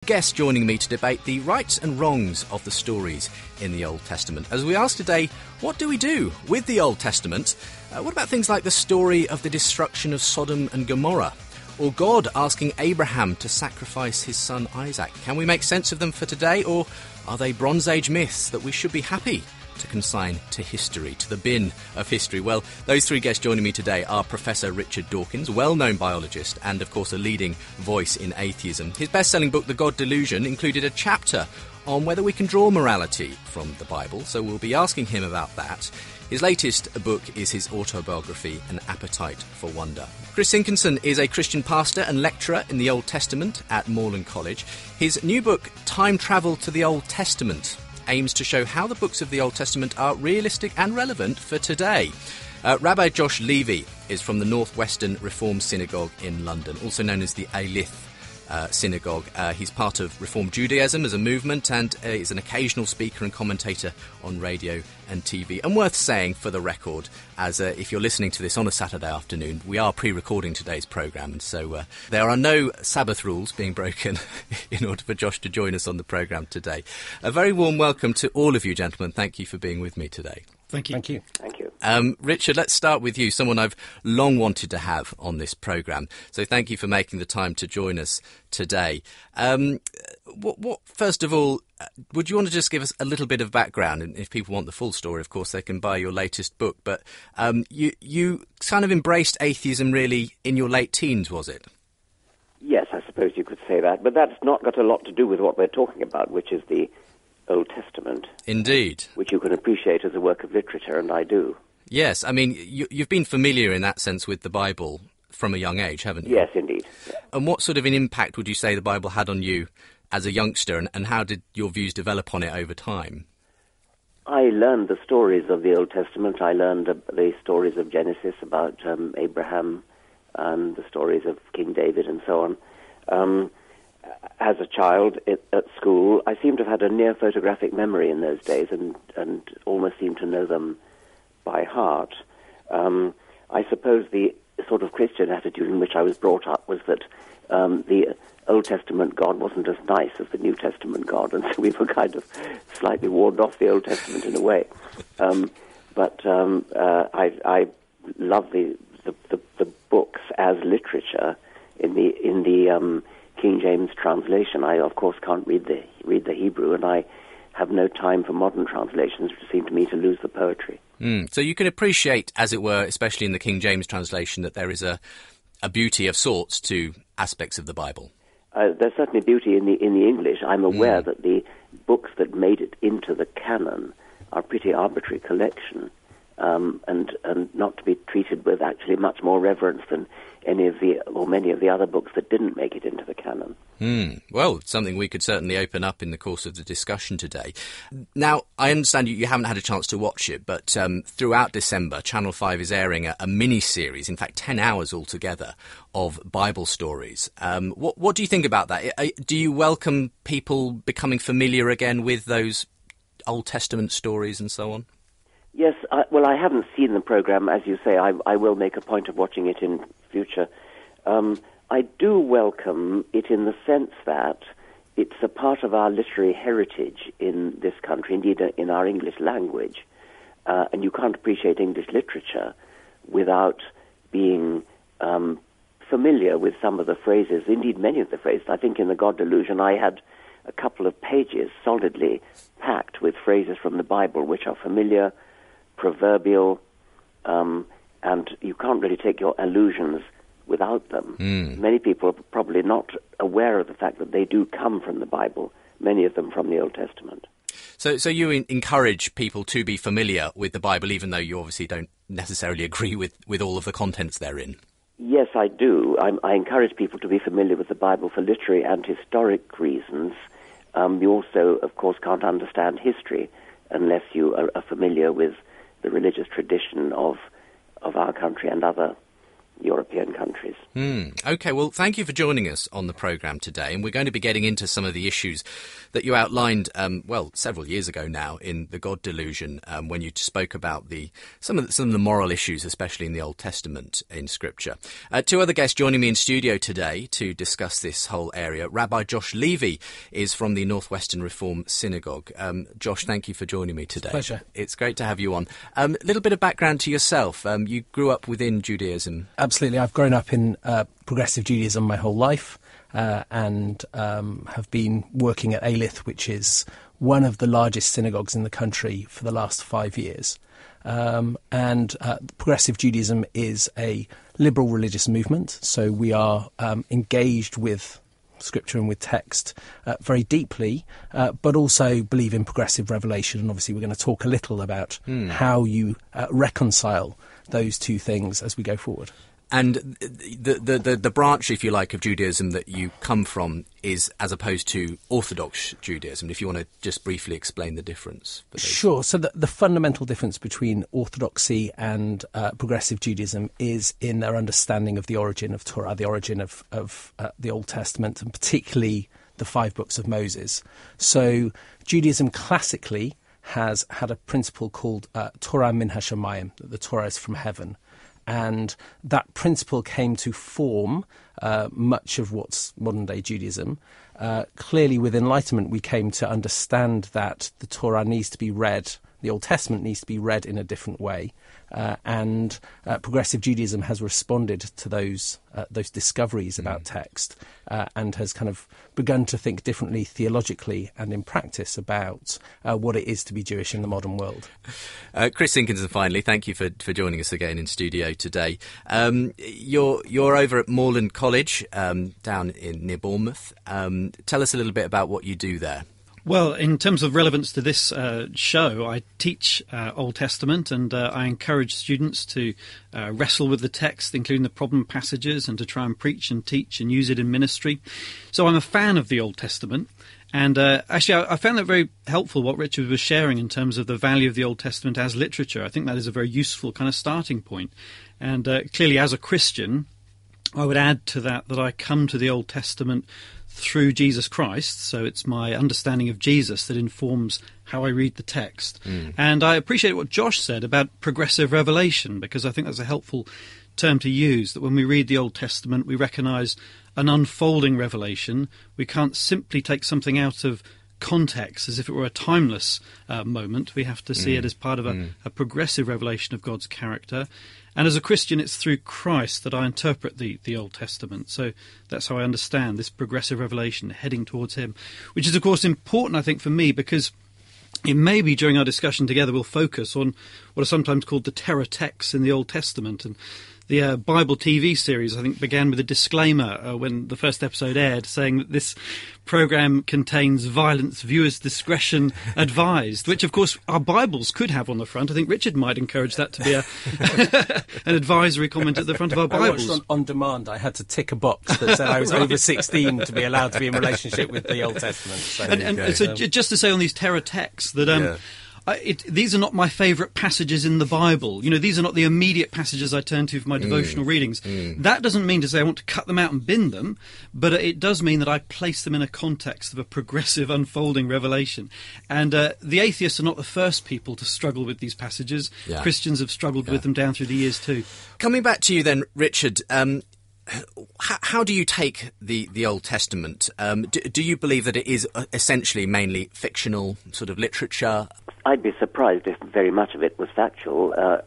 Guest joining me to debate the rights and wrongs of the stories in the Old Testament. As we ask today, what do we do with the Old Testament? What about things like the story of the destruction of Sodom and Gomorrah? Or God asking Abraham to sacrifice his son Isaac? Can we make sense of them for today, or are they Bronze Age myths that we should be happy to consign to history, to the bin of history? Well, those three guests joining me today are Professor Richard Dawkins, well-known biologist and, of course, a leading voice in atheism. His best-selling book, The God Delusion, included a chapter on whether we can draw morality from the Bible, so we'll be asking him about that. His latest book is his autobiography, An Appetite for Wonder. C.Sinkinson is a Christian pastor and lecturer in the Old Testament at Moreland College. His new book, Time Travel to the Old Testament, aims to show how the books of the Old Testament are realistic and relevant for today. Rabbi Josh Levy is from the Northwestern Reformed Synagogue in London, also known as the Alith Synagogue. He's part of Reformed Judaism as a movement and is an occasional speaker and commentator on radio and TV. And worth saying, for the record, as if you're listening to this on a Saturday afternoon, we are pre-recording today's programme, and so there are no Sabbath rules being broken in order for Josh to join us on the programme today. A very warm welcome to all of you, gentlemen. Thank you for being with me today. Thank you. Thank you. Thank you. Richard, let's start with you, someone I've long wanted to have on this programme. So thank you for making the time to join us today. First of all, would you want to just give us a little bit of background? And if people want the full story, of course, they can buy your latest book. But you kind of embraced atheism really in your late teens, was it? Yes, I suppose you could say that. But that's not got a lot to do with what we're talking about, which is the Old Testament. Indeed. Which you can appreciate as a work of literature, and I do. Yes, I mean, you've been familiar in that sense with the Bible from a young age, haven't you? Yes, indeed. Yeah. And what sort of an impact would you say the Bible had on you as a youngster, and how did your views develop on it over time? I learned the stories of the Old Testament. I learned the stories of Genesis about Abraham and the stories of King David and so on. As a child at school, I seem to have had a near photographic memory in those days and almost seemed to know them by heart. I suppose the sort of Christian attitude in which I was brought up was that the Old Testament God wasn't as nice as the New Testament God, and so we were kind of slightly warned off the Old Testament in a way. But I love the books as literature in the King James translation. I, of course, can't read the Hebrew, and I have no time for modern translations, which seem to me to lose the poetry. So you can appreciate, as it were, especially in the King James translation, that there is a beauty of sorts to aspects of the Bible. There's certainly beauty in the English. I'm aware that the books that made it into the canon are a pretty arbitrary collection, and not to be treated with actually much more reverence than many of the other books that didn't make it into the canon. Well, something we could certainly open up in the course of the discussion today. Now, I understand you haven't had a chance to watch it, but throughout December, Channel 5 is airing a mini-series, in fact 10 hours altogether, of Bible stories. What do you think about that? Do you welcome people becoming familiar again with those Old Testament stories and so on? Yes, well, I haven't seen the programme, as you say. I will make a point of watching it in future. I do welcome it in the sense that it's a part of our literary heritage in this country, indeed in our English language, and you can't appreciate English literature without being familiar with some of the phrases, indeed many of the phrases. I think in The God Delusion I had a couple of pages solidly packed with phrases from the Bible which are familiar, proverbial, and you can't really take your allusions without them. Many people are probably not aware of the fact that they do come from the Bible, many of them from the Old Testament. So you encourage people to be familiar with the Bible, even though you obviously don't necessarily agree with all of the contents therein? Yes, I do. I encourage people to be familiar with the Bible for literary and historic reasons. You also, of course, can't understand history unless you are familiar with the religious tradition of our country and other European countries. OK, well, thank you for joining us on the programme today. And we're going to be getting into some of the issues that you outlined, several years ago now in The God Delusion, when you spoke about some of the moral issues, especially in the Old Testament in Scripture. Two other guests joining me in studio today to discuss this whole area. Rabbi Josh Levy is from the Northwestern Reform Synagogue. Josh, thank you for joining me today. Pleasure. It's great to have you on. A little bit of background to yourself. You grew up within Judaism. Absolutely. I've grown up in progressive Judaism my whole life and have been working at Alith, which is one of the largest synagogues in the country, for the last 5 years. Progressive Judaism is a liberal religious movement, so we are engaged with Scripture and with text very deeply, but also believe in progressive revelation. And obviously we're going to talk a little about how you reconcile those two things as we go forward. And the branch, if you like, of Judaism that you come from is as opposed to Orthodox Judaism. If you want to just briefly explain the difference. Sure. So the fundamental difference between Orthodoxy and progressive Judaism is in their understanding of the origin of Torah, the origin of the Old Testament, and particularly the 5 books of Moses. So Judaism classically has had a principle called Torah min hashamayim, that the Torah is from heaven. And that principle came to form much of what's modern-day Judaism. Clearly, with Enlightenment, we came to understand that the Torah needs to be read, the Old Testament needs to be read in a different way. And progressive Judaism has responded to those discoveries about text and has kind of begun to think differently theologically and in practice about what it is to be Jewish in the modern world. C.Sinkinson, finally, thank you for joining us again in studio today. You're over at Moorland College down near Bournemouth. Tell us a little bit about what you do there. Well, in terms of relevance to this show, I teach Old Testament, and I encourage students to wrestle with the text, including the problem passages, and to try and preach and teach and use it in ministry. So I'm a fan of the Old Testament, and actually I found that very helpful, what Richard was sharing in terms of the value of the Old Testament as literature. I think that is a very useful kind of starting point. And clearly, as a Christian, I would add to that I come to the Old Testament through Jesus Christ, so it's my understanding of Jesus that informs how I read the text. And I appreciate what Josh said about progressive revelation, because I think that's a helpful term to use, that when we read the Old Testament we recognise an unfolding revelation. We can't simply take something out of context as if it were a timeless moment. We have to see it as part of a progressive revelation of God's character. And as a Christian, it's through Christ that I interpret the Old Testament. So that's how I understand this progressive revelation heading towards him, which is, of course, important, I think, for me, because it may be during our discussion together we'll focus on what are sometimes called the terror texts in the Old Testament. And the Bible TV series, I think, began with a disclaimer when the first episode aired, saying that this programme contains violence, viewers' discretion advised, which, of course, our Bibles could have on the front. I think Richard might encourage that to be an advisory comment at the front of our Bibles. I watched on demand. I had to tick a box that said I was over 16 to be allowed to be in relationship with the Old Testament. So just to say on these terror texts that... these are not my favourite passages in the Bible. You know, these are not the immediate passages I turn to for my devotional readings. That doesn't mean to say I want to cut them out and bin them, but it does mean that I place them in a context of a progressive unfolding revelation. And the atheists are not the first people to struggle with these passages. Yeah. Christians have struggled with them down through the years too. Coming back to you then, Richard, how do you take the Old Testament? Do you believe that it is essentially mainly fictional sort of literature? I'd be surprised if very much of it was factual. The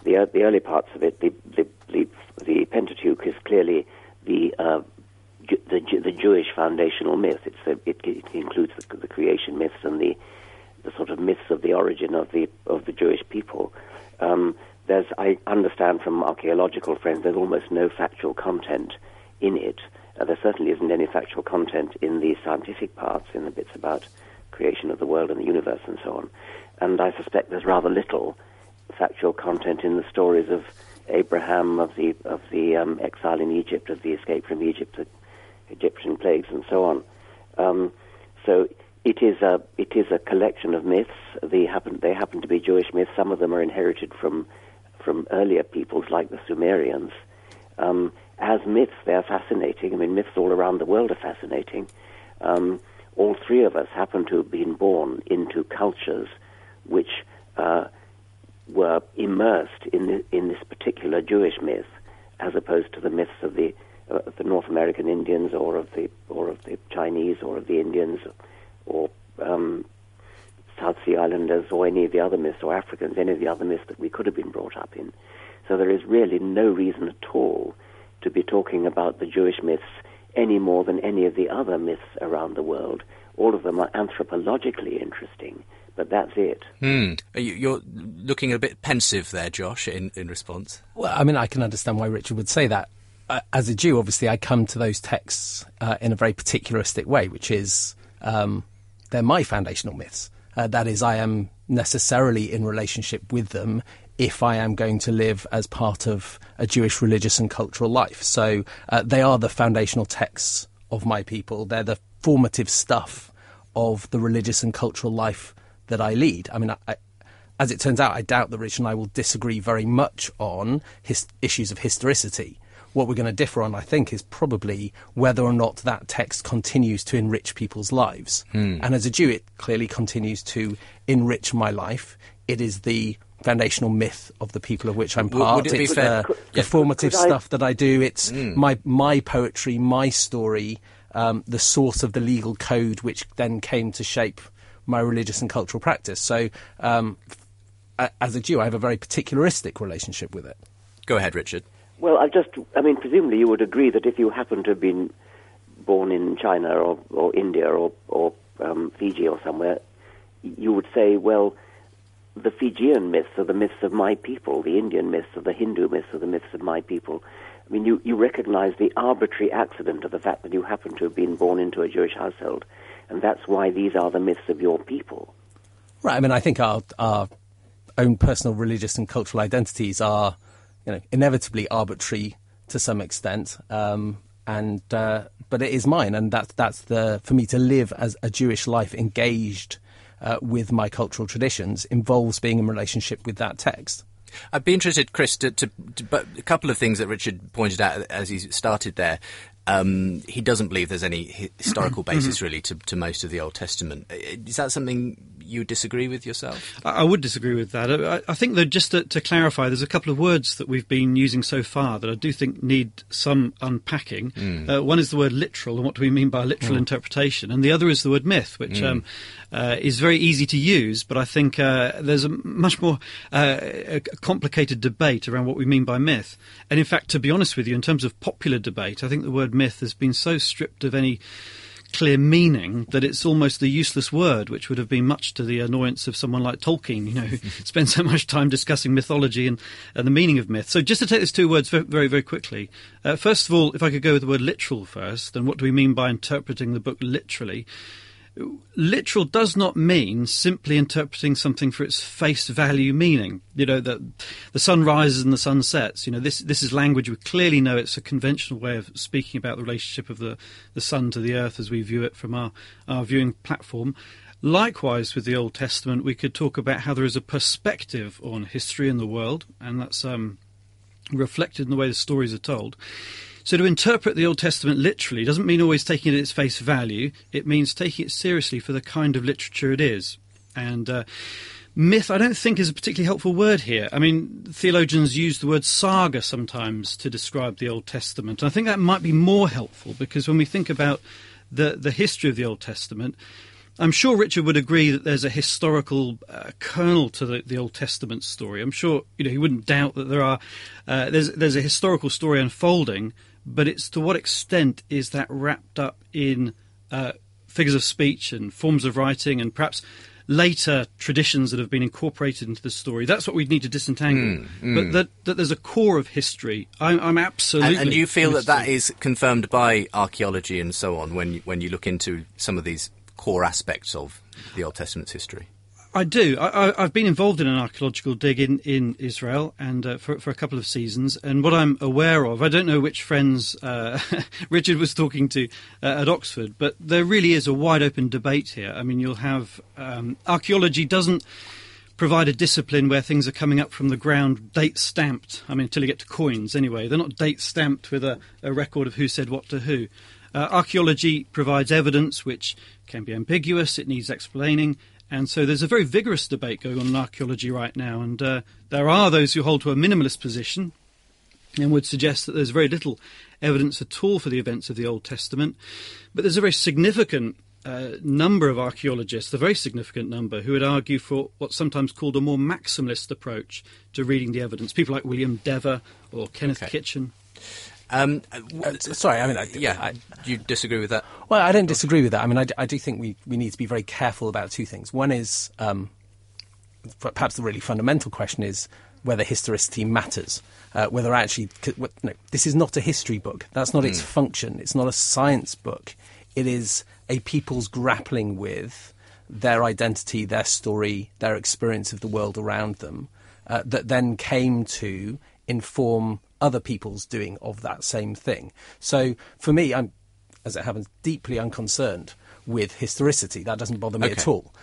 early parts of it, the Pentateuch is clearly the Jewish foundational myth. It includes the creation myths and the sort of myths of the origin of the Jewish people. I understand from archaeological friends there's almost no factual content in it. There certainly isn't any factual content in the scientific parts, in the bits about creation of the world and the universe and so on. And I suspect there's rather little factual content in the stories of Abraham, of the exile in Egypt, of the escape from Egypt, the Egyptian plagues and so on. So it is a collection of myths. They happen to be Jewish myths. Some of them are inherited from from earlier peoples like the Sumerians. As myths, they're fascinating. I mean, myths all around the world are fascinating. All three of us happen to have been born into cultures which were immersed in this particular Jewish myth, as opposed to the myths of the North American Indians, or of the Chinese, or of the Indians, or South Sea Islanders, or any of the other myths, or Africans, any of the other myths that we could have been brought up in. So there is really no reason at all to be talking about the Jewish myths any more than any of the other myths around the world. All of them are anthropologically interesting, but that's it. You're looking a bit pensive there, Josh, in response. Well, I mean, I can understand why Richard would say that. As a Jew, obviously, I come to those texts in a very particularistic way, which is they're my foundational myths. That is, I am necessarily in relationship with them if I am going to live as part of a Jewish religious and cultural life. So they are the foundational texts of my people. They're the formative stuff of the religious and cultural life that I lead. I mean, as it turns out, I doubt that Rich and I will disagree very much on issues of historicity. What we're going to differ on, I think, is probably whether or not that text continues to enrich people's lives. And as a Jew, it clearly continues to enrich my life. It is the foundational myth of the people of which I'm part. Would it be it's fair? the formative stuff that I do. It's my poetry, my story, the source of the legal code which then came to shape my religious and cultural practice. So as a Jew, I have a very particularistic relationship with it. Go ahead, Richard. Well, presumably you would agree that if you happen to have been born in China or India or Fiji or somewhere, you would say, well, the Fijian myths are the myths of my people, the Indian myths are the Hindu myths are the myths of my people. I mean, you recognize the arbitrary accident of the fact that you happen to have been born into a Jewish household, and that's why these are the myths of your people. Right. I mean, I think our own personal religious and cultural identities are, inevitably arbitrary to some extent, but it is mine, and that's for me to live as a Jewish life engaged with my cultural traditions involves being in relationship with that text. I'd be interested, Chris, but a couple of things that Richard pointed out as he started there. He doesn't believe there's any historical basis really to most of the Old Testament. Is that something you disagree with yourself? I would disagree with that. I think that just to clarify, there's a couple of words that we've been using so far that I do think need some unpacking. One is the word literal, and what do we mean by literal interpretation? And the other is the word myth, which is very easy to use, but I think there's a much more complicated debate around what we mean by myth. And in fact, to be honest with you, in terms of popular debate, I think the word myth has been so stripped of any clear meaning that it's almost a useless word, which would have been much to the annoyance of someone like Tolkien, who spends so much time discussing mythology and the meaning of myth. So just to take those two words very, very quickly. First of all, if I could go with the word literal first, then what do we mean by interpreting the book literally? Literal does not mean simply interpreting something for its face value meaning. The sun rises and the sun sets. This is language we clearly know it's a conventional way of speaking about the relationship of the sun to the earth as we view it from our viewing platform. Likewise, with the Old Testament, we could talk about how there is a perspective on history and the world, and that's reflected in the way the stories are told. So to interpret the Old Testament literally doesn't mean always taking it at its face value. It means taking it seriously for the kind of literature it is. And myth, I don't think, is a particularly helpful word here. I mean, theologians use the word saga sometimes to describe the Old Testament. And I think that might be more helpful, because when we think about the history of the Old Testament, I'm sure Richard would agree that there's a historical kernel to the Old Testament story. I'm sure he wouldn't doubt that there's a historical story unfolding, but it's to what extent is that wrapped up in figures of speech and forms of writing and perhaps later traditions that have been incorporated into the story. That's what we need to disentangle. But that there's a core of history, I'm absolutely... And you feel that is confirmed by archaeology and so on when you look into some of these core aspects of the Old Testament's history? I do. I've been involved in an archaeological dig in Israel and for a couple of seasons, and what I'm aware of, I don't know which friends Richard was talking to at Oxford, but there really is a wide open debate here. I mean, you'll have archaeology doesn't provide a discipline where things are coming up from the ground, date stamped. I mean, until you get to coins anyway. They're not date stamped with a record of who said what to who. Archaeology provides evidence which can be ambiguous, it needs explaining, and so there's a very vigorous debate going on in archaeology right now, and there are those who hold to a minimalist position and would suggest that there's very little evidence at all for the events of the Old Testament, but there's a very significant number of archaeologists, a very significant number, who would argue for what's sometimes called a more maximalist approach to reading the evidence. People like William Dever or Kenneth Kitchen. Sorry, I mean, do you disagree with that? Well, I don't disagree with that. I mean, I do think we need to be very careful about two things. One is, perhaps the really fundamental question is whether historicity matters. Whether actually, no, this is not a history book. That's not its function. It's not a science book. It is a people's grappling with their identity, their story, their experience of the world around them, that then came to inform other people's doing of that same thing. So for me, I'm, as it happens, deeply unconcerned with historicity. That doesn't bother me at all.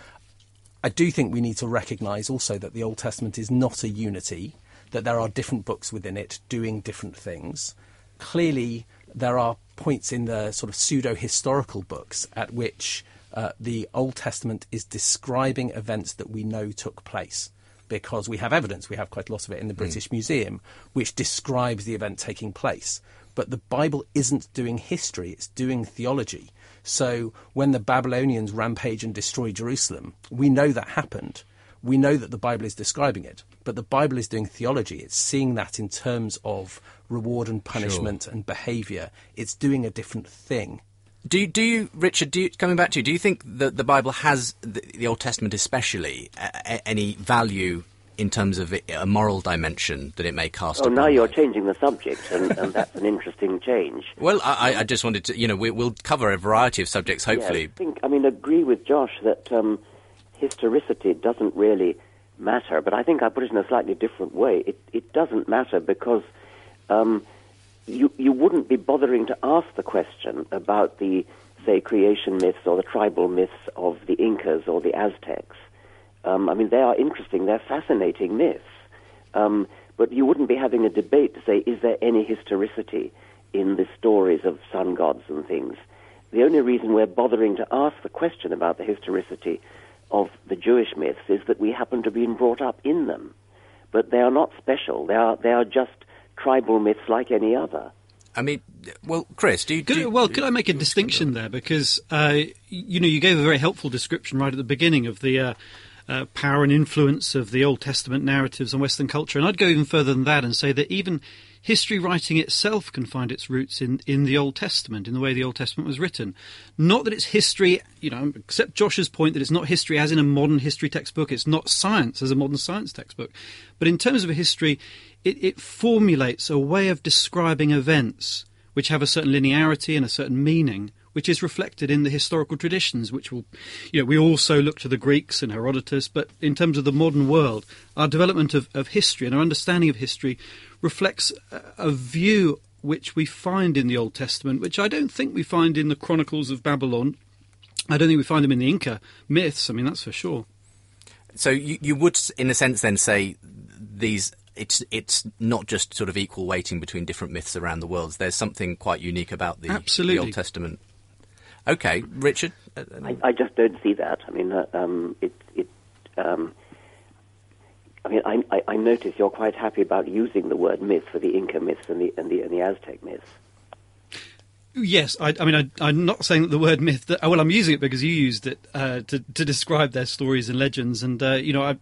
I do think we need to recognise also that the Old Testament is not a unity, that there are different books within it doing different things. Clearly, there are points in the sort of pseudo-historical books at which the Old Testament is describing events that we know took place, because we have evidence, we have quite a lot of it in the British Museum, which describes the event taking place. But the Bible isn't doing history, it's doing theology. So when the Babylonians rampage and destroy Jerusalem, we know that happened. We know that the Bible is describing it, but the Bible is doing theology. It's seeing that in terms of reward and punishment and behaviour. It's doing a different thing. Do you, Richard, coming back to you, do you think that the Bible has, the Old Testament especially, any value in terms of a moral dimension that it may cast upon? Now you're changing the subject, and that's an interesting change. Well, I just wanted to, we'll cover a variety of subjects, hopefully. Yeah, I agree with Josh that historicity doesn't really matter, but I think I put it in a slightly different way. It doesn't matter because you wouldn't be bothering to ask the question about the, say, creation myths or the tribal myths of the Incas or the Aztecs. They are interesting, they're fascinating myths, but you wouldn't be having a debate to say, is there any historicity in the stories of sun gods and things? The only reason we're bothering to ask the question about the historicity of the Jewish myths is that we happen to be brought up in them. But they are not special. They are just tribal myths like any other. Chris, could I make a distinction there? Because, you gave a very helpful description right at the beginning of the power and influence of the Old Testament narratives on Western culture. And I'd go even further than that and say that even history writing itself can find its roots in the Old Testament, in the way the Old Testament was written. Not that it's history, accept Josh's point that it's not history as in a modern history textbook, it's not science as a modern science textbook. But in terms of a history, it formulates a way of describing events which have a certain linearity and a certain meaning, which is reflected in the historical traditions, which will, we also look to the Greeks and Herodotus, but in terms of the modern world, our development of history and our understanding of history reflects a view which we find in the Old Testament, which I don't think we find in the Chronicles of Babylon. I don't think we find them in the Inca myths, that's for sure. So you would, in a sense, then say it's not just sort of equal weighting between different myths around the world. There's something quite unique about the Old Testament. Okay, Richard? I just don't see that. I notice you're quite happy about using the word myth for the Inca myths and the Aztec myths. Yes, I'm not saying that the word myth. I'm using it because you used it to describe their stories and legends, and I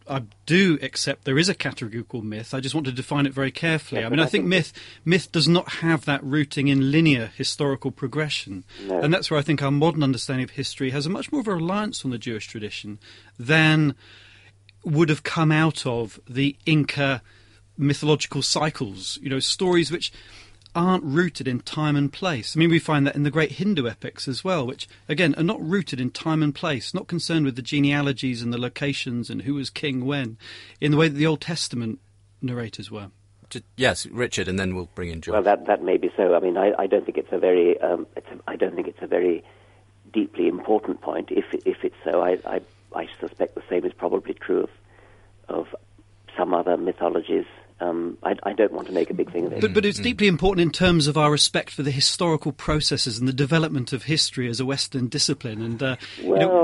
do accept there is a category called myth. I just want to define it very carefully. Yes, I think myth does not have that rooting in linear historical progression, no. And that's where I think our modern understanding of history has a much more of a reliance on the Jewish tradition than would have come out of the Inca mythological cycles. Stories which aren't rooted in time and place. We find that in the great Hindu epics as well, which, again, are not rooted in time and place, not concerned with the genealogies and the locations and who was king when, in the way that the Old Testament narrators were. Yes, Richard, and then we'll bring in George. Well, that may be so. I don't think it's a very, I don't think it's a very deeply important point. If it's so, I suspect the same is probably true some other mythologies. I don't want to make a big thing of it. But it's deeply important in terms of our respect for the historical processes and the development of history as a Western discipline. And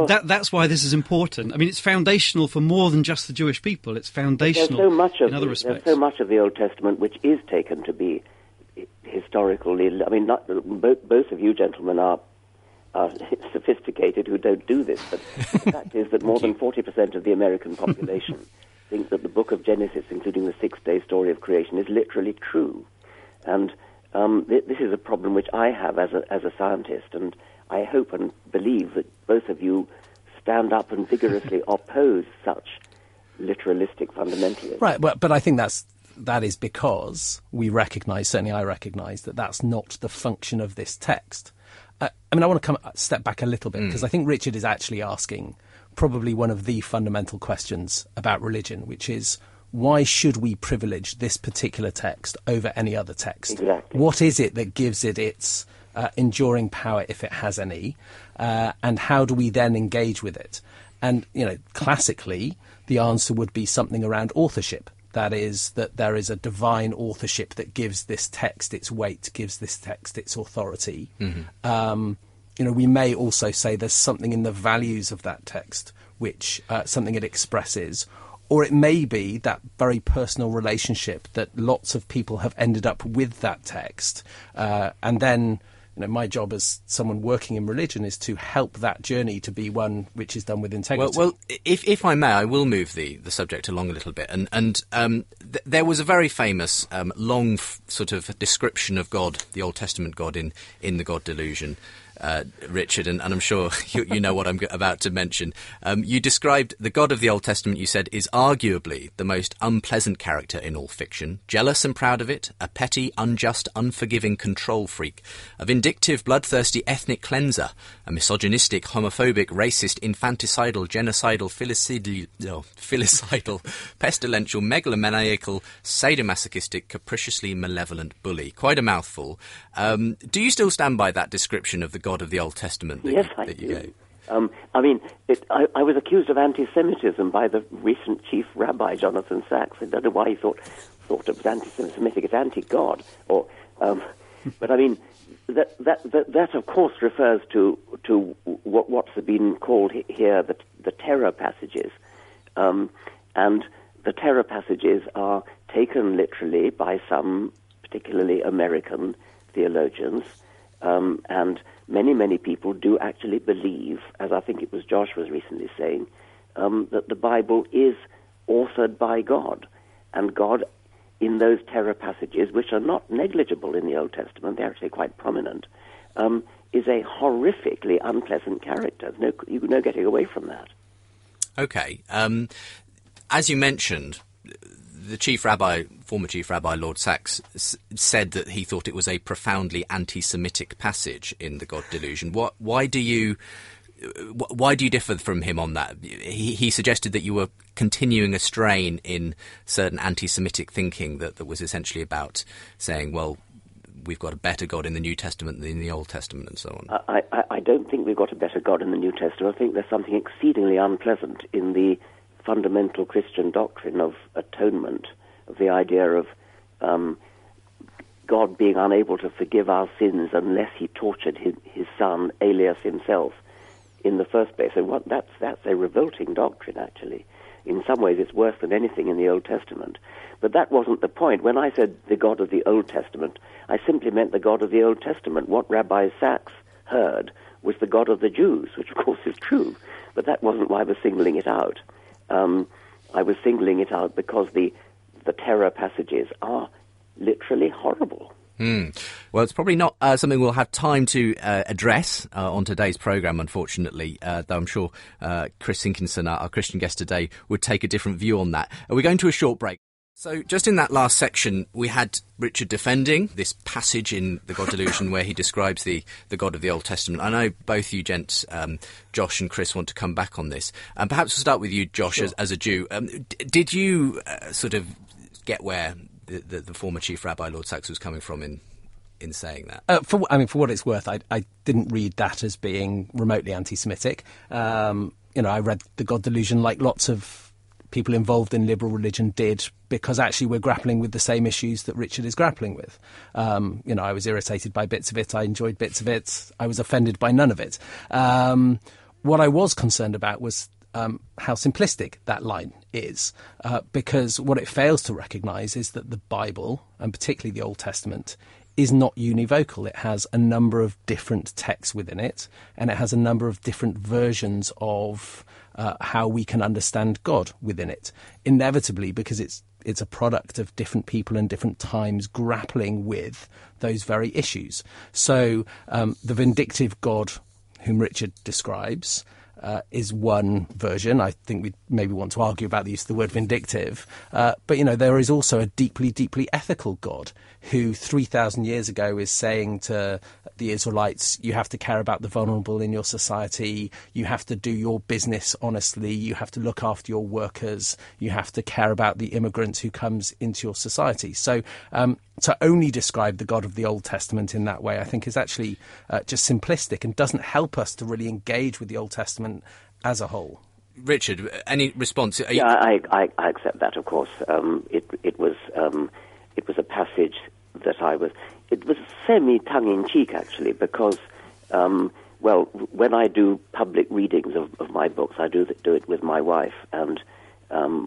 that's why this is important. I mean, it's foundational for more than just the Jewish people. It's foundational in other respects. There's so much of the Old Testament which is taken to be historical. I mean, both of you gentlemen are sophisticated who don't do this, but the fact is that more than 40% of the American population think that the book of Genesis, including the six-day story of creation, is literally true. And this is a problem which I have as a scientist, and I hope and believe that both of you stand up and vigorously oppose such literalistic fundamentalism. Right, but I think that is because we recognise, certainly I recognise, that that's not the function of this text. I mean, I want to step back a little bit, because I think Richard is actually asking probably one of the fundamental questions about religion, which is, why should we privilege this particular text over any other text? Exactly. What is it that gives it its enduring power, if it has any, and how do we then engage with it? And, classically, the answer would be something around authorship. That is, that there is a divine authorship that gives this text its weight, gives this text its authority. Mm-hmm. We may also say there's something in the values of that text, which something it expresses, or it may be that very personal relationship that lots of people have ended up with that text. And then, my job as someone working in religion is to help that journey to be one which is done with integrity. Well, if I may, I will move the subject along a little bit. And there was a very famous, long sort of description of God, the Old Testament God, in the God Delusion. Richard, and I'm sure you know what I'm about to mention. You described the God of the Old Testament, you said, is arguably the most unpleasant character in all fiction, jealous and proud of it, a petty, unjust, unforgiving control freak, a vindictive, bloodthirsty ethnic cleanser, a misogynistic, homophobic, racist, infanticidal, genocidal, filicidal, pestilential, megalomaniacal, sadomasochistic, capriciously malevolent bully. Quite a mouthful. Do you still stand by that description of the God of the Old Testament that yes, you I do. gave? I was accused of anti-Semitism by the recent chief rabbi, Jonathan Sachs. I don't know why he thought it was anti-Semitic. It's anti-God. But I mean, that of course refers to what's been called here the terror passages, and the terror passages are taken literally by some particularly American theologians, and many people do actually believe, as I think it was Josh was recently saying, that the Bible is authored by God, and God in those terror passages, which are not negligible in the Old Testament, they're actually quite prominent, is a horrifically unpleasant character. There's no getting away from that. Okay. As you mentioned, the former Chief Rabbi, Lord Sachs, said that he thought it was a profoundly anti-Semitic passage in the God Delusion. Why do you differ from him on that? He suggested that you were continuing a strain in certain anti-Semitic thinking that was essentially about saying, well, we've got a better God in the New Testament than in the Old Testament and so on. I don't think we've got a better God in the New Testament. I think there's something exceedingly unpleasant in the fundamental Christian doctrine of atonement, of the idea of God being unable to forgive our sins unless he tortured his son, alias himself, in the first place. So that's a revolting doctrine, actually. In some ways, it's worse than anything in the Old Testament. But that wasn't the point. When I said the God of the Old Testament, I simply meant the God of the Old Testament. What Rabbi Sachs heard was the God of the Jews, which of course is true. But that wasn't why I was singling it out. I was singling it out because the terror passages are literally horrible. Well, it's probably not something we'll have time to address on today's programme, unfortunately, though I'm sure C.Sinkinson, our Christian guest today, would take a different view on that. We're going to a short break. So just in that last section, we had Richard defending this passage in the God Delusion where he describes the God of the Old Testament. I know both you gents, Josh and Chris, want to come back on this. Perhaps we'll start with you, Josh, sure. as a Jew. Did you sort of get where the former Chief Rabbi, Lord Sachs, was coming from in saying that? For what it's worth, I didn't read that as being remotely anti-Semitic. I read the God Delusion like lots of people involved in liberal religion did, because actually we're grappling with the same issues that Richard is grappling with. I was irritated by bits of it. I enjoyed bits of it. I was offended by none of it. What I was concerned about was how simplistic that line is, because what it fails to recognise is that the Bible, and particularly the Old Testament, is not univocal. It has a number of different texts within it, and it has a number of different versions of how we can understand God within it, inevitably because it's a product of different people and different times grappling with those very issues. So the vindictive God whom Richard describes is one version. I think we maybe want to argue about the use of the word vindictive. But, there is also a deeply, deeply ethical God who 3,000 years ago is saying to the Israelites, you have to care about the vulnerable in your society, you have to do your business honestly, you have to look after your workers, you have to care about the immigrant who comes into your society. So to only describe the God of the Old Testament in that way, I think is actually just simplistic and doesn't help us to really engage with the Old Testament as a whole. Richard, any response? Yeah, I accept that, of course. It was a passage that it was semi-tongue-in-cheek, actually, because, when I do public readings of my books, I do it with my wife, and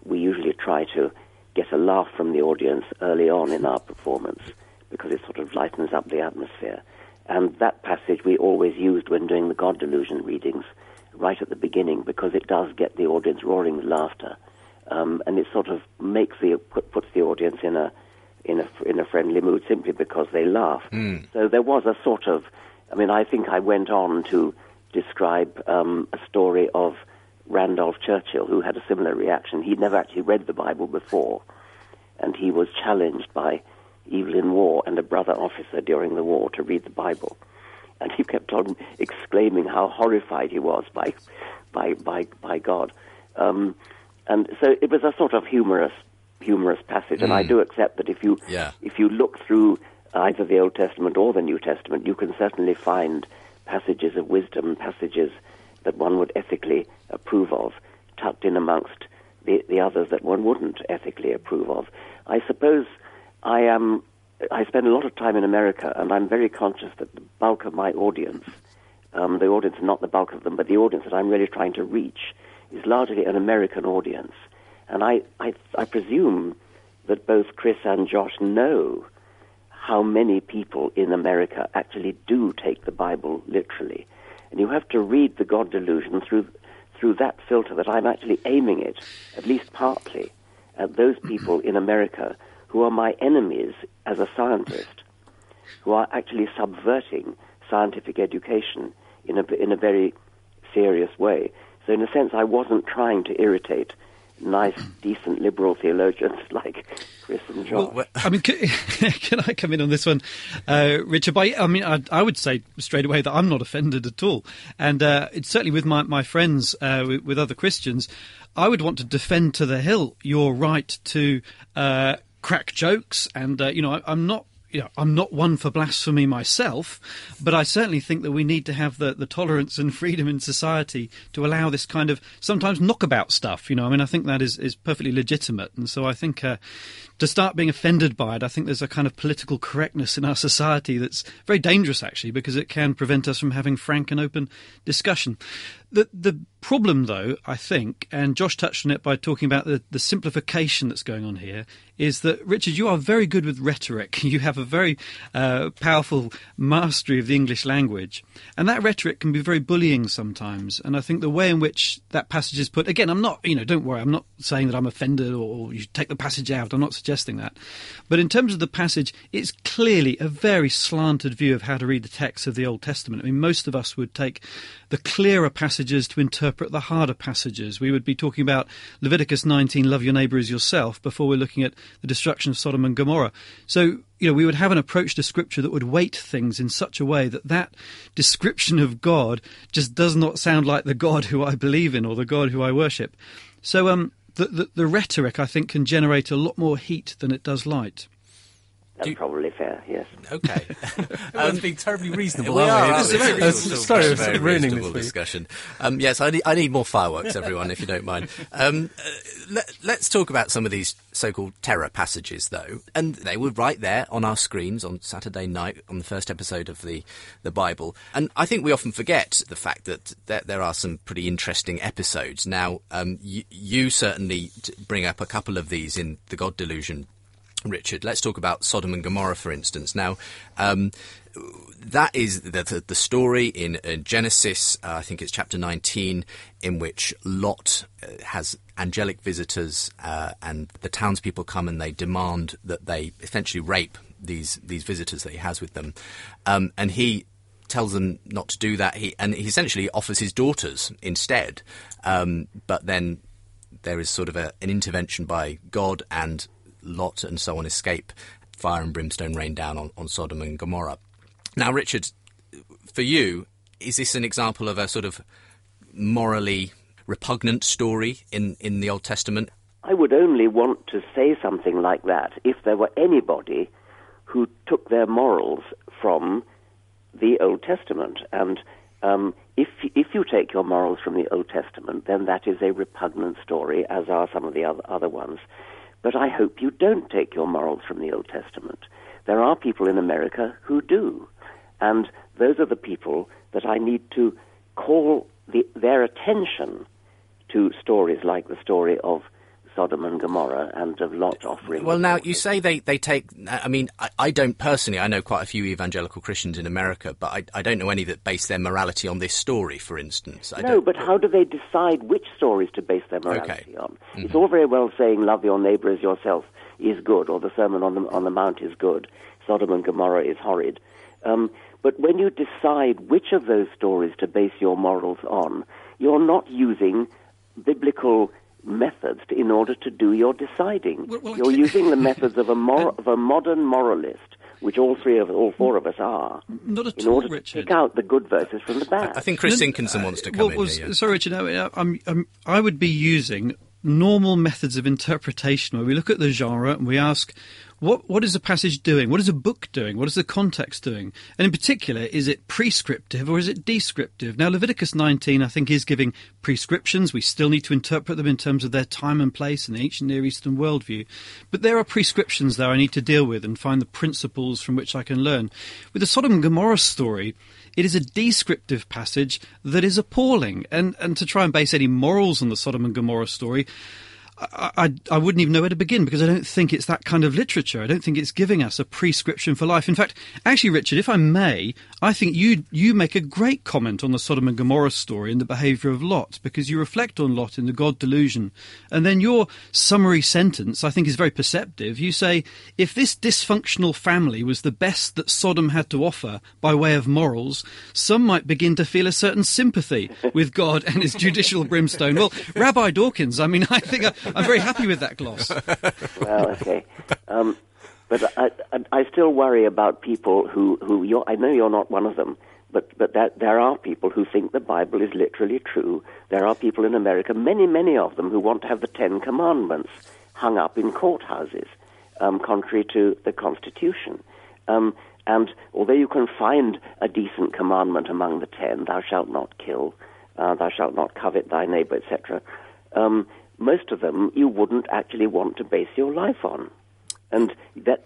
we usually try to get a laugh from the audience early on in our performance, because it sort of lightens up the atmosphere. And that passage we always used when doing the God Delusion readings, right at the beginning, because it does get the audience roaring with laughter, and it sort of puts the audience in a friendly mood simply because they laugh. So there was a sort of, I think I went on to describe a story of Randolph Churchill, who had a similar reaction. He'd never actually read the Bible before, and he was challenged by Evelyn Waugh and a brother officer during the war to read the Bible. And he kept on exclaiming how horrified he was by God. And so it was a sort of humorous passage. And I do accept that if you look through either the Old Testament or the New Testament, you can certainly find passages of wisdom, passages that one would ethically approve of, tucked in amongst the others that one wouldn't ethically approve of. I suppose I spend a lot of time in America, and I'm very conscious that the bulk of my audience, the audience, not the bulk of them, but the audience that I'm really trying to reach, is largely an American audience. And I presume that both Chris and Josh know how many people in America actually do take the Bible literally. And you have to read the God Delusion through that filter, that I'm actually aiming it, at least partly, at those people in America who are my enemies as a scientist, who are actually subverting scientific education in a very serious way. So in a sense, I wasn't trying to irritate nice, decent liberal theologians like Chris and John. Well, can I come in on this one, Richard? I would say straight away that I'm not offended at all. And it's certainly with my friends, with other Christians, I would want to defend to the hill your right to crack jokes. And, I'm not one for blasphemy myself, but I certainly think that we need to have the tolerance and freedom in society to allow this kind of sometimes knockabout stuff. I think that is perfectly legitimate. And so I think to start being offended by it, I think there's a kind of political correctness in our society that's very dangerous, actually, because it can prevent us from having frank and open discussion. The problem, though, I think, and Josh touched on it by talking about the simplification that's going on here, is that, Richard, you are very good with rhetoric. You have a very powerful mastery of the English language. And that rhetoric can be very bullying sometimes. And I think the way in which that passage is put, again, I'm not, don't worry, I'm not saying that I'm offended or you should take the passage out. I'm not suggesting that. But in terms of the passage, it's clearly a very slanted view of how to read the text of the Old Testament. Most of us would take the clearer passages to interpret the harder passages. We would be talking about Leviticus 19, love your neighbour as yourself, before we're looking at the destruction of Sodom and Gomorrah. So, we would have an approach to Scripture that would weight things in such a way that description of God just does not sound like the God who I believe in or the God who I worship. So the rhetoric, I think, can generate a lot more heat than it does light. That's probably fair, yes. Okay. We're being terribly reasonable, We are. aren't we? Sorry, It's a it's very ruining reasonable this. discussion. Yes, I need more fireworks, everyone, if you don't mind. Let's talk about some of these so-called terror passages, though. And they were right there on our screens on Saturday night on the first episode of the Bible. And I think we often forget the fact that there are some pretty interesting episodes. Now, you certainly bring up a couple of these in The God Delusion, Richard. Let's talk about Sodom and Gomorrah, for instance. Now, that is the story in Genesis, I think it's chapter 19, in which Lot has angelic visitors and the townspeople come and they demand that they essentially rape these visitors that he has with them. And he tells them not to do that. He essentially offers his daughters instead. But then there is sort of an intervention by God, and Lot and so on escape. Fire and brimstone rain down on Sodom and Gomorrah. Now, Richard, for you, is this an example of a sort of morally repugnant story in the Old Testament? I would only want to say something like that if there were anybody who took their morals from the Old Testament. And if you take your morals from the Old Testament, then that is a repugnant story, as are some of the other ones. But I hope you don't take your morals from the Old Testament. There are people in America who do. And those are the people that I need to call their attention to stories like the story of Sodom and Gomorrah and of Lot offering. Well, now, you say they take... I mean, I don't personally... I know quite a few evangelical Christians in America, but I don't know any that base their morality on this story, for instance. But how do they decide which stories to base their morality on? Mm-hmm. It's all very well saying love your neighbour as yourself is good, or the Sermon on the Mount is good, Sodom and Gomorrah is horrid. But when you decide which of those stories to base your morals on, you're not using biblical methods in order to do your deciding. You're using the methods of a modern moralist, which all four of us are, not at in all, order to Richard. pick out the good verses from the bad. I think C.Sinkinson wants to come in here. Sorry, Richard. I would be using normal methods of interpretation where we look at the genre and we ask, what is the passage doing? What is a book doing? What is the context doing? And in particular, is it prescriptive or is it descriptive? Now, Leviticus 19, I think, is giving prescriptions. We still need to interpret them in terms of their time and place in the ancient Near Eastern worldview. But there are prescriptions there I need to deal with and find the principles from which I can learn. With the Sodom and Gomorrah story, it is a descriptive passage that is appalling. And to try and base any morals on the Sodom and Gomorrah story, I wouldn't even know where to begin, because I don't think it's that kind of literature. I don't think it's giving us a prescription for life. In fact, actually, Richard, if I may, I think you make a great comment on the Sodom and Gomorrah story and the behaviour of Lot, because you reflect on Lot in the God Delusion. And then your summary sentence, I think, is very perceptive. You say, if this dysfunctional family was the best that Sodom had to offer by way of morals, some might begin to feel a certain sympathy with God and his judicial brimstone. Well, Rabbi Dawkins, I mean, I think I'm very happy with that gloss. Well, okay. But I still worry about people who I know you're not one of them, but that there are people who think the Bible is literally true. There are people in America, many of them, who want to have the Ten Commandments hung up in courthouses, contrary to the Constitution. And although you can find a decent commandment among the 10, thou shalt not kill, thou shalt not covet thy neighbor, etc., most of them you wouldn't actually want to base your life on. And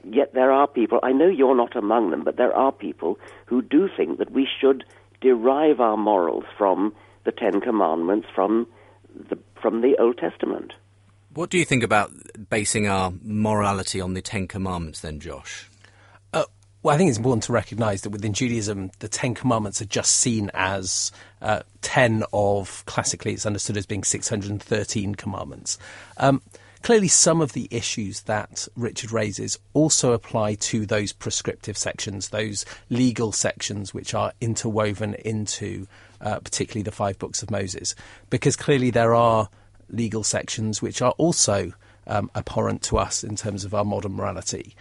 yet there are people, I know you're not among them, but there are people who do think that we should derive our morals from the Ten Commandments, from the Old Testament. What do you think about basing our morality on the Ten Commandments then, Josh? Well, I think it's important to recognise that within Judaism, the Ten Commandments are just seen as 10 of, classically it's understood as being 613 commandments. Clearly, some of the issues that Richard raises also apply to those prescriptive sections, those legal sections which are interwoven into particularly the 5 books of Moses, because clearly there are legal sections which are also abhorrent to us in terms of our modern morality.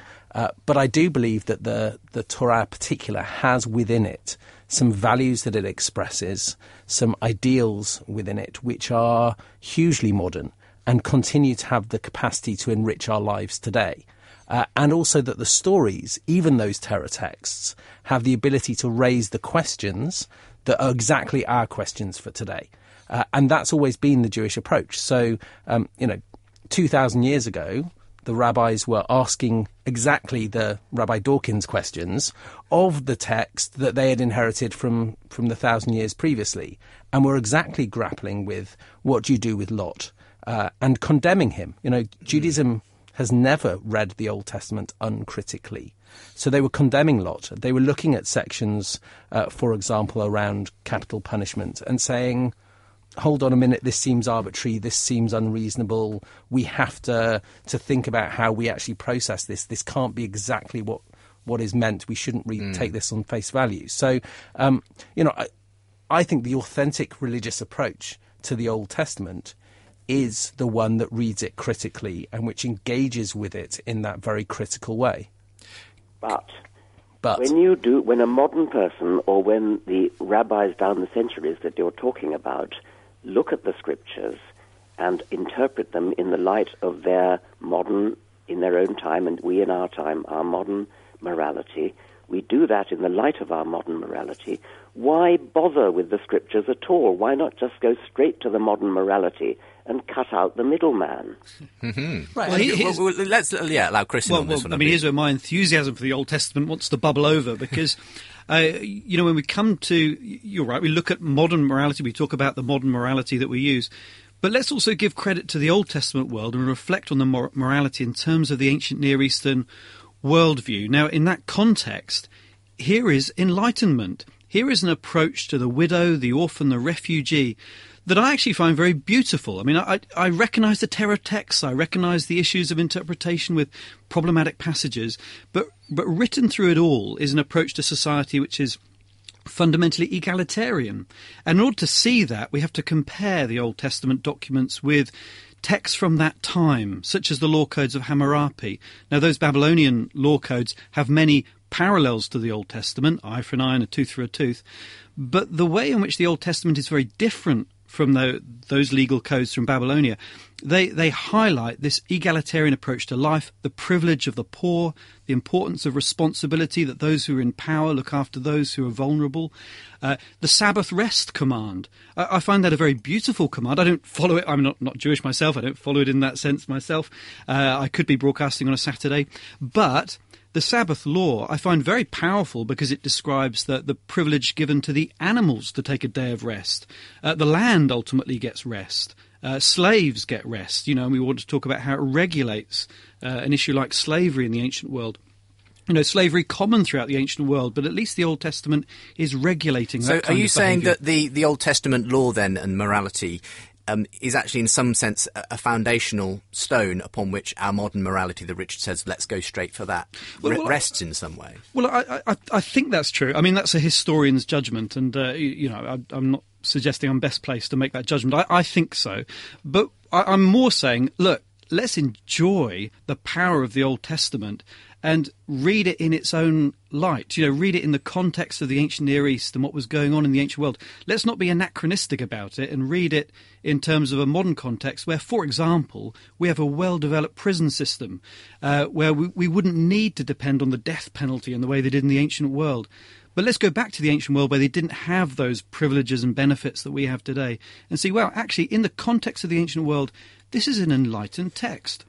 But I do believe that the Torah in particular has within it some values that it expresses, some ideals within it which are hugely modern and continue to have the capacity to enrich our lives today. and also that the stories, even those terror texts, have the ability to raise the questions that are exactly our questions for today. And that's always been the Jewish approach. So, 2,000 years ago, the rabbis were asking exactly the Rabbi Dawkins questions of the text that they had inherited from the 1,000 years previously, and were exactly grappling with what do you do with Lot, and condemning him. Judaism has never read the Old Testament uncritically. So they were condemning Lot. They were looking at sections, for example, around capital punishment and saying, hold on a minute, this seems arbitrary, this seems unreasonable. We have to think about how we actually process this. This can't be exactly what is meant. We shouldn't take this on face value. So, I think the authentic religious approach to the Old Testament is the one that reads it critically and which engages with it in that very critical way. But But when a modern person, or when the rabbis down the centuries that you're talking about look at the scriptures and interpret them in the light of their modern, in their own time, and we in our time, our modern morality, we do that in the light of our modern morality. Why bother with the scriptures at all? Why not just go straight to the modern morality and cut out the middleman? Mm-hmm. Right. Well, let's allow Chris in on this one. Here's where my enthusiasm for the Old Testament wants to bubble over, because when we come to, you're right, we look at modern morality, we talk about the modern morality that we use, but let's also give credit to the Old Testament world and reflect on the morality in terms of the ancient Near Eastern worldview. Now, in that context, here is enlightenment. Here is an approach to the widow, the orphan, the refugee that I actually find very beautiful. I mean, I recognise the terror texts, I recognise the issues of interpretation with problematic passages, but written through it all is an approach to society which is fundamentally egalitarian. And in order to see that, we have to compare the Old Testament documents with texts from that time, such as the law codes of Hammurabi. Now, those Babylonian law codes have many parallels to the Old Testament, eye for an eye and a tooth for a tooth, but the way in which the Old Testament is very different from those legal codes from Babylonia, they highlight this egalitarian approach to life, the privilege of the poor, the importance of responsibility, that those who are in power look after those who are vulnerable, the Sabbath rest command. I find that a very beautiful command. I don't follow it. I'm not Jewish myself. I don't follow it in that sense myself. I could be broadcasting on a Saturday, but the Sabbath law I find very powerful because it describes the privilege given to the animals to take a day of rest. The land ultimately gets rest. Slaves get rest. And we want to talk about how it regulates an issue like slavery in the ancient world. Slavery common throughout the ancient world, but at least the Old Testament is regulating that kind of behaviour. So are you saying that the Old Testament law then and morality is actually in some sense a foundational stone upon which our modern morality, that Richard says, let's go straight for that, rests in some way? Well, I think that's true. I mean, that's a historian's judgment, and, I'm not suggesting I'm best placed to make that judgment. I think so. But I'm more saying, look, let's enjoy the power of the Old Testament and read it in its own light. Read it in the context of the ancient Near East and what was going on in the ancient world. Let's not be anachronistic about it and read it in terms of a modern context where, for example, we have a well-developed prison system where we wouldn't need to depend on the death penalty in the way they did in the ancient world. But let's go back to the ancient world where they didn't have those privileges and benefits that we have today and see, well, actually, in the context of the ancient world, this is an enlightened text.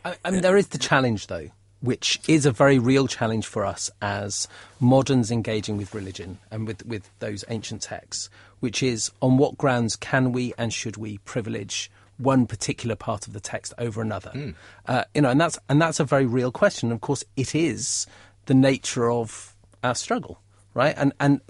I mean, there is the challenge, though, which is a very real challenge for us as moderns engaging with religion and with those ancient texts, which is on what grounds can we and should we privilege one particular part of the text over another? And that's a very real question. Of course, it is the nature of our struggle, right? And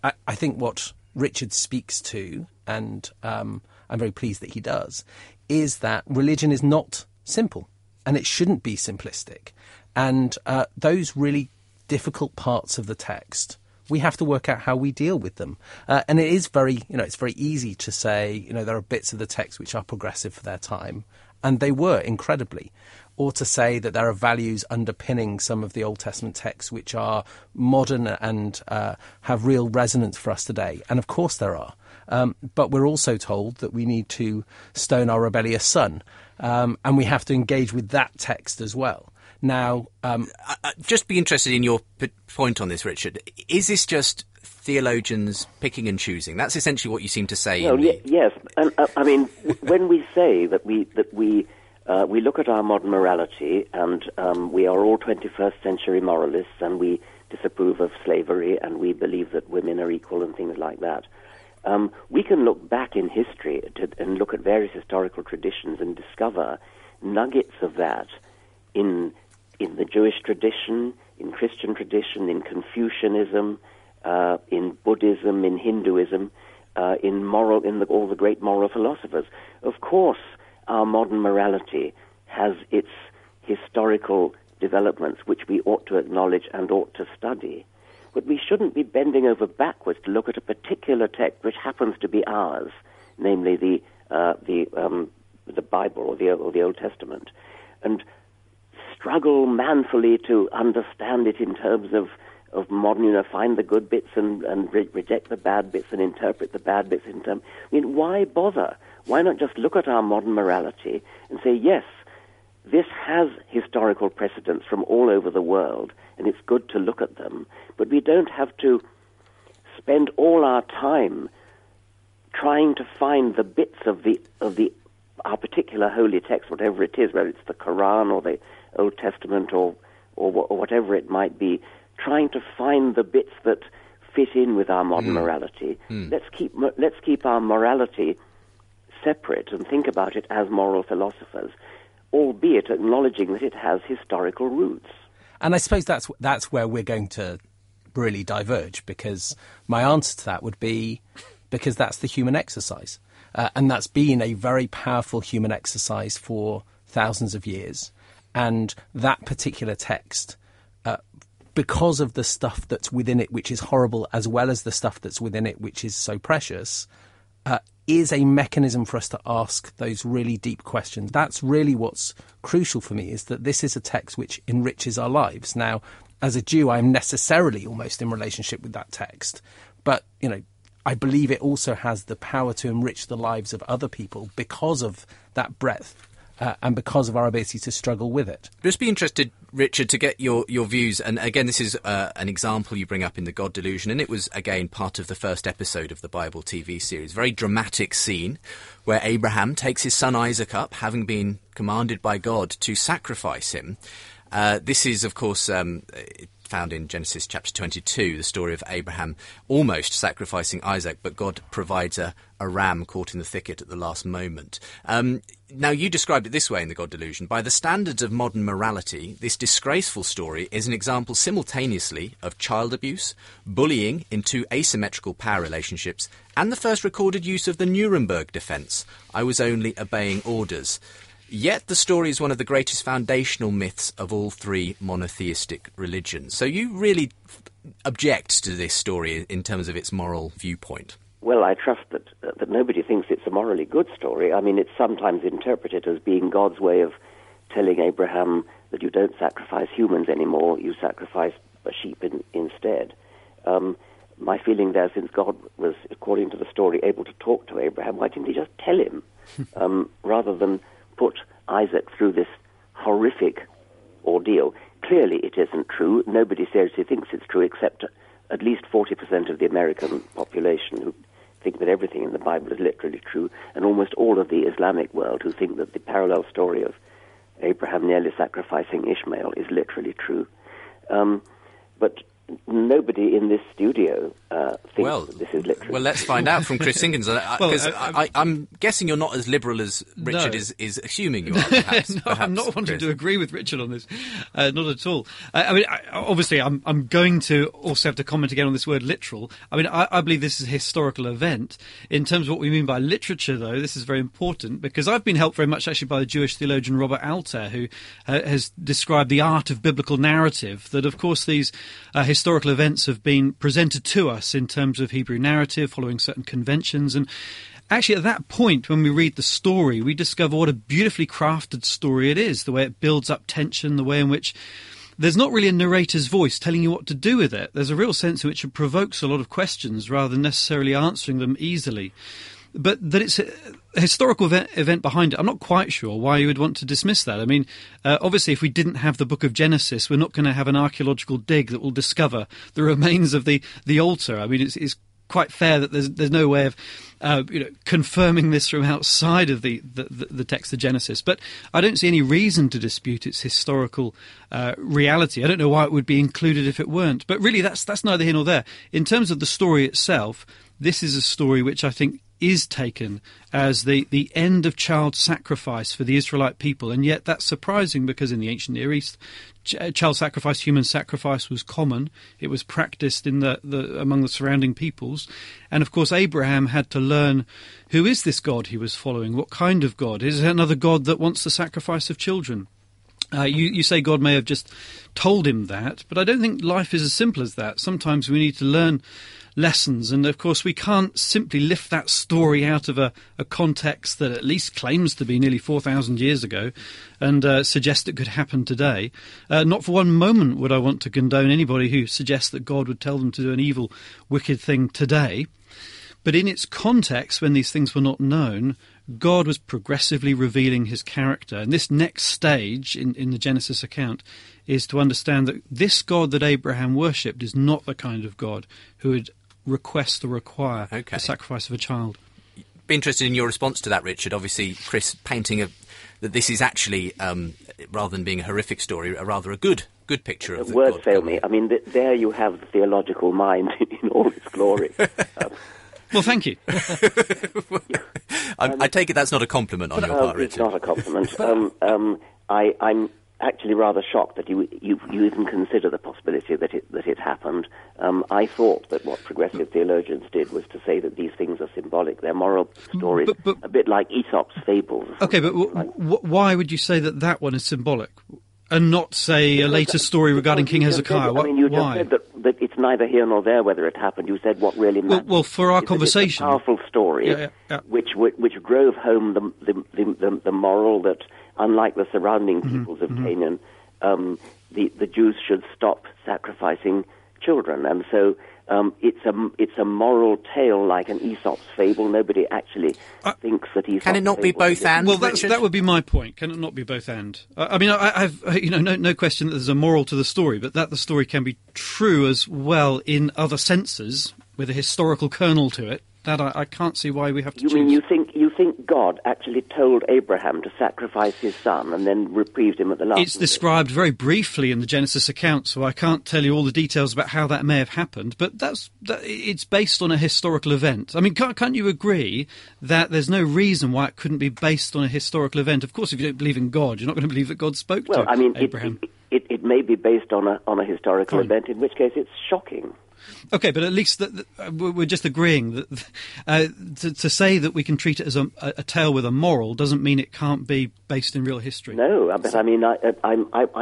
I think what Richard speaks to, and I'm very pleased that he does, is that religion is not simple. And it shouldn't be simplistic. And those really difficult parts of the text, we have to work out how we deal with them. And it is it's very easy to say, there are bits of the text which are progressive for their time, and they were incredibly. Or to say that there are values underpinning some of the Old Testament texts which are modern and have real resonance for us today. And of course there are. But we're also told that we need to stone our rebellious son. And we have to engage with that text as well. Now, just be interested in your point on this, Richard. Is this just theologians picking and choosing? That's essentially what you seem to say. No, yes, and I mean, when we say that we look at our modern morality and we are all 21st century moralists and we disapprove of slavery and we believe that women are equal and things like that, we can look back in history and look at various historical traditions and discover nuggets of that in the Jewish tradition, in Christian tradition, in Confucianism, in Buddhism, in Hinduism, in all the great moral philosophers. Of course, our modern morality has its historical developments, which we ought to acknowledge and ought to study. But we shouldn't be bending over backwards to look at a particular text which happens to be ours, namely the Bible or the Old Testament, and struggle manfully to understand it in terms of modern, find the good bits and reject the bad bits and interpret the bad bits in terms. I mean, why bother? Why not just look at our modern morality and say, yes, this has historical precedents from all over the world, and it's good to look at them, but we don't have to spend all our time trying to find the bits of our particular holy text, whatever it is, whether it's the Quran or the Old Testament or whatever it might be, trying to find the bits that fit in with our modern morality. Let's keep our morality separate and think about it as moral philosophers, albeit acknowledging that it has historical roots. And I suppose that's where we're going to really diverge, because my answer to that would be because that's the human exercise. And that's been a very powerful human exercise for thousands of years. And that particular text, because of the stuff that's within it, which is horrible, as well as the stuff that's within it, which is so precious, is a mechanism for us to ask those really deep questions. That's really what's crucial for me, is that this is a text which enriches our lives. Now, as a Jew, I'm necessarily almost in relationship with that text. But, I believe it also has the power to enrich the lives of other people because of that breadth. And because of our ability to struggle with it. Just be interested, Richard, to get your views. And again, this is an example you bring up in The God Delusion, and it was, again, part of the first episode of the Bible TV series. Very dramatic scene where Abraham takes his son Isaac up, having been commanded by God to sacrifice him. This is, of course, found in Genesis chapter 22, the story of Abraham almost sacrificing Isaac, but God provides a ram caught in the thicket at the last moment. Now, you described it this way in The God Delusion. By the standards of modern morality, this disgraceful story is an example simultaneously of child abuse, bullying in two asymmetrical power relationships, and the first recorded use of the Nuremberg defence. I was only obeying orders. Yet the story is one of the greatest foundational myths of all three monotheistic religions. So you really object to this story in terms of its moral viewpoint? Well, I trust that nobody thinks it's a morally good story. I mean, it's sometimes interpreted as being God's way of telling Abraham that you don't sacrifice humans anymore, you sacrifice a sheep instead. My feeling there, since God was, according to the story, able to talk to Abraham, why didn't he just tell him, rather than put Isaac through this horrific ordeal? Clearly it isn't true. Nobody seriously thinks it's true, except at least 40% of the American population who think that everything in the Bible is literally true, and almost all of the Islamic world who think that the parallel story of Abraham nearly sacrificing Ishmael is literally true. But nobody in this studio thinks that this is literally. Well, let's find out from C.Sinkinson, because I'm guessing you're not as liberal as Richard is assuming you are, perhaps. No, I'm not wanting to agree with Richard on this. Not at all. Obviously, I'm going to also have to comment again on this word literal. I believe this is a historical event. In terms of what we mean by literature, though, this is very important, because I've been helped very much actually by the Jewish theologian Robert Alter, who has described the art of biblical narrative, that, of course, these historical events have been presented to us in terms of Hebrew narrative, following certain conventions. And actually, at that point, when we read the story, we discover what a beautifully crafted story it is, the way it builds up tension, the way in which there's not really a narrator's voice telling you what to do with it. There's a real sense in which it provokes a lot of questions rather than necessarily answering them easily. but that it's a historical event behind it, I'm not quite sure why you would want to dismiss that. I mean, obviously, if we didn't have the book of Genesis, we're not going to have an archaeological dig that will discover the remains of the altar. I mean, it's quite fair that there's no way of confirming this from outside of the text of Genesis. But I don't see any reason to dispute its historical reality. I don't know why it would be included if it weren't. But really, that's neither here nor there. In terms of the story itself, this is a story which I think is taken as the end of child sacrifice for the Israelite people. And yet that's surprising, because in the ancient Near East, child sacrifice, human sacrifice, was common. It was practiced in among the surrounding peoples. And of course, Abraham had to learn, who is this God he was following? What kind of God? Is it another God that wants the sacrifice of children? You say God may have just told him that, but I don't think life is as simple as that. Sometimes we need to learn lessons, and of course we can't simply lift that story out of a context that at least claims to be nearly 4,000 years ago and suggest it could happen today. Not for one moment would I want to condone anybody who suggests that God would tell them to do an evil, wicked thing today. But in its context, when these things were not known, God was progressively revealing his character. And this next stage in the Genesis account is to understand that this God that Abraham worshipped is not the kind of God who would request or require the sacrifice of a child. Be interested in your response to that, Richard. Obviously, Chris painting that this is actually, rather than being a horrific story, rather a good picture of the words God. Fail me. I mean, there you have the theological mind in all its glory. Well, thank you. I take it that's not a compliment on your part, Richard. It's not a compliment. I'm actually rather shocked that you even consider the possibility that it happened. I thought that what progressive theologians did was to say that these things are symbolic. They're moral stories, but a bit like Aesop's fables. Okay, but why would you say that one is symbolic? And not, say, a later story regarding King Hezekiah? You just said that it's neither here nor there whether it happened. You said what really matters. Well, for our conversation, it's a powerful story, which drove home the moral that, unlike the surrounding peoples of Canaan, the Jews should stop sacrificing children, and so it's a moral tale like an Aesop's fable. Nobody actually thinks that Aesop's Can it not be both and? Well, that would be my point. Can it not be both and? I mean, I've no question that there's a moral to the story, but that the story can be true as well in other senses with a historical kernel to it. That I can't see why we have to choose. You mean you think God actually told Abraham to sacrifice his son and then reprieved him at the last? It's described very briefly in the Genesis account, so I can't tell you all the details about how that may have happened, but it's based on a historical event. I mean, can't you agree that there's no reason why it couldn't be based on a historical event? Of course, if you don't believe in God, you're not going to believe that God spoke to Abraham. It may be based on a historical event, in which case it's shocking. Okay, but at least we're just agreeing that to say that we can treat it as a tale with a moral doesn't mean it can't be based in real history. No, but I mean, I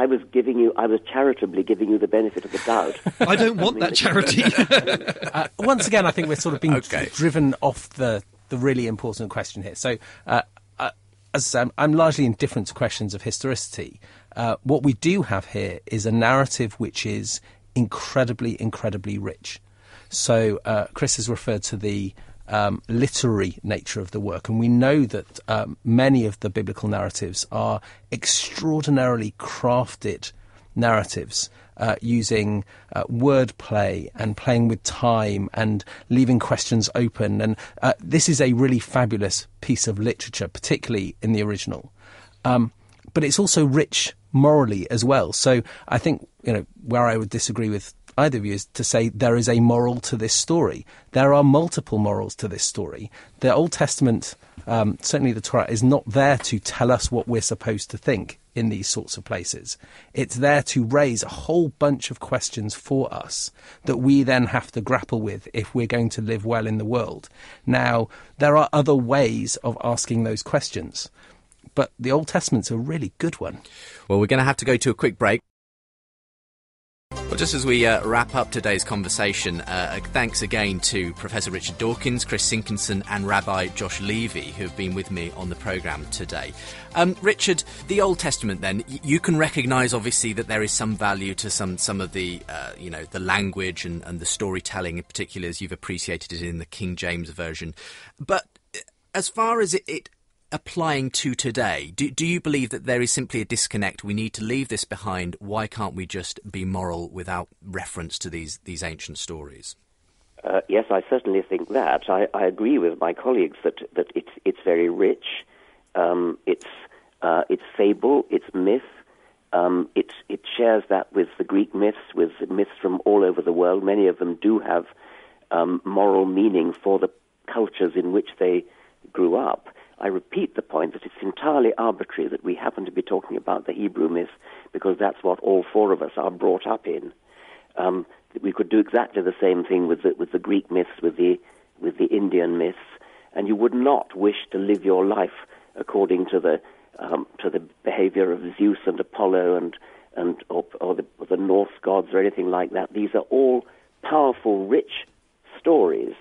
was charitably giving you the benefit of the doubt. I don't want that charity. Once again, I think we're sort of being driven off the really important question here. So, as I say, I'm largely indifferent to questions of historicity. What we do have here is a narrative which is incredibly rich. So Chris has referred to the literary nature of the work, and we know that many of the biblical narratives are extraordinarily crafted narratives using wordplay and playing with time and leaving questions open, and this is a really fabulous piece of literature, particularly in the original. But it's also rich morally as well. So I think, where I would disagree with either of you is to say there is a moral to this story. There are multiple morals to this story. The Old Testament, certainly the Torah, is not there to tell us what we're supposed to think in these sorts of places. It's there to raise a whole bunch of questions for us that we then have to grapple with if we're going to live well in the world. Now, there are other ways of asking those questions, but the Old Testament's a really good one. Well, we're going to have to go to a quick break. Well, just as we wrap up today's conversation, thanks again to Professor Richard Dawkins, C.Sinkinson and Rabbi Josh Levy, who have been with me on the programme today. Richard, the Old Testament then, you can recognise obviously that there is some value to some of the, the language and the storytelling, in particular as you've appreciated it in the King James Version. But as far as it applying to today, do you believe that there is simply a disconnect? We need to leave this behind. Why can't we just be moral without reference to these ancient stories? Yes, I certainly think that. I agree with my colleagues that it's very rich. It's fable, it's myth. It shares that with the Greek myths, with myths from all over the world. Many of them do have moral meaning for the cultures in which they grew up. I repeat the point that it's entirely arbitrary that we happen to be talking about the Hebrew myth because that's what all four of us are brought up in. We could do exactly the same thing with the Greek myths, with the Indian myths, and you would not wish to live your life according to the behavior of Zeus and Apollo or the Norse gods or anything like that. These are all powerful, rich stories,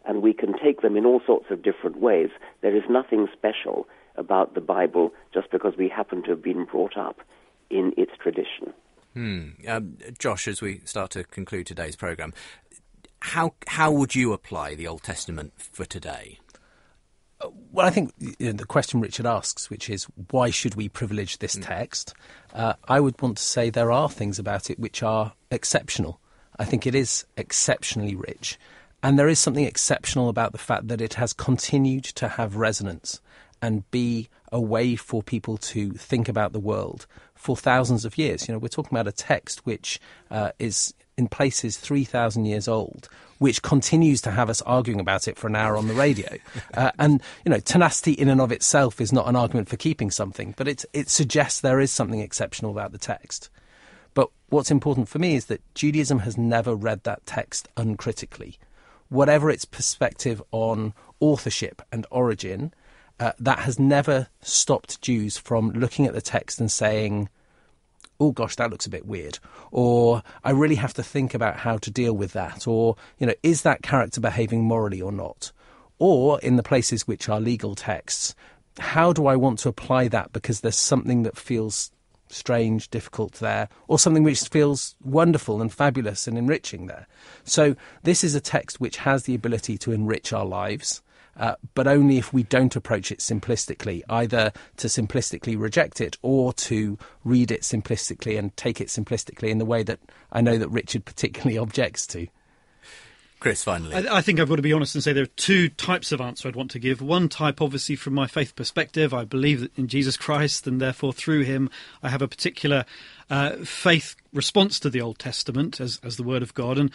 and we can take them in all sorts of different ways. There is nothing special about the Bible just because we happen to have been brought up in its tradition. Josh, as we start to conclude today's programme, how would you apply the Old Testament for today? Well, I think the question Richard asks, which is why should we privilege this text, I would want to say there are things about it which are exceptional. I think it is exceptionally rich. And there is something exceptional about the fact that it has continued to have resonance and be a way for people to think about the world for thousands of years. We're talking about a text which is in places 3,000 years old, which continues to have us arguing about it for an hour on the radio. And tenacity in and of itself is not an argument for keeping something, but it suggests there is something exceptional about the text. But what's important for me is that Judaism has never read that text uncritically. Whatever its perspective on authorship and origin, that has never stopped Jews from looking at the text and saying, oh gosh, that looks a bit weird, or I really have to think about how to deal with that, or, is that character behaving morally or not? Or in the places which are legal texts, how do I want to apply that because there's something that feels strange, difficult there, or something which feels wonderful and fabulous and enriching there. So this is a text which has the ability to enrich our lives, but only if we don't approach it simplistically, either to simplistically reject it or to read it simplistically and take it simplistically in the way that I know that Richard particularly objects to. Chris, finally. I think I've got to be honest and say there are two types of answer I'd want to give. One type, obviously, from my faith perspective. I believe in Jesus Christ, and therefore through him I have a particular faith response to the Old Testament as the Word of God. And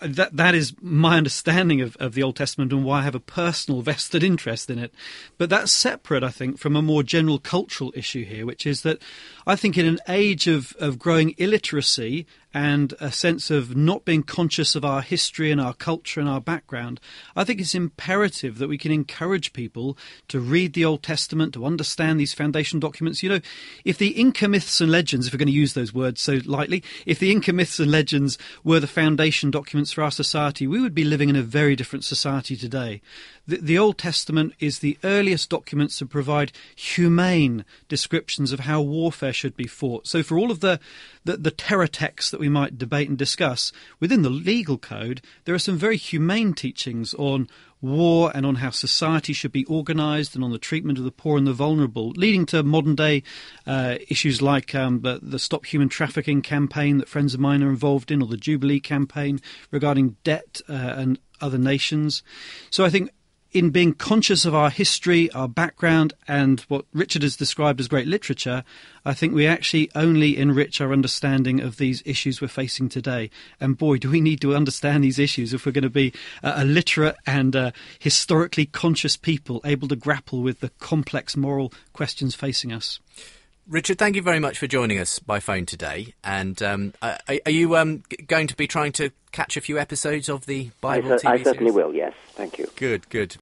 that is my understanding of the Old Testament and why I have a personal vested interest in it. But that's separate, I think, from a more general cultural issue here, which is that I think in an age of growing illiteracy and a sense of not being conscious of our history and our culture and our background, I think it's imperative that we can encourage people to read the Old Testament, to understand these foundation documents. If the Inca myths and legends, if we're going to use those words so lightly, if the Inca myths and legends were the foundation documents for our society, we would be living in a very different society today. The Old Testament is the earliest documents to provide humane descriptions of how warfare should be fought. So for all of the terror texts that we might debate and discuss, within the legal code, there are some very humane teachings on war and on how society should be organised and on the treatment of the poor and the vulnerable, leading to modern-day issues like the Stop Human Trafficking campaign that friends of mine are involved in, or the Jubilee campaign regarding debt and other nations. So I think in being conscious of our history, our background, and what Richard has described as great literature, I think we actually only enrich our understanding of these issues we're facing today. And boy, do we need to understand these issues if we're going to be a literate and historically conscious people able to grapple with the complex moral questions facing us. Richard, thank you very much for joining us by phone today. And are you going to be trying to catch a few episodes of the Bible TV series? I certainly will, yes. Thank you. Good.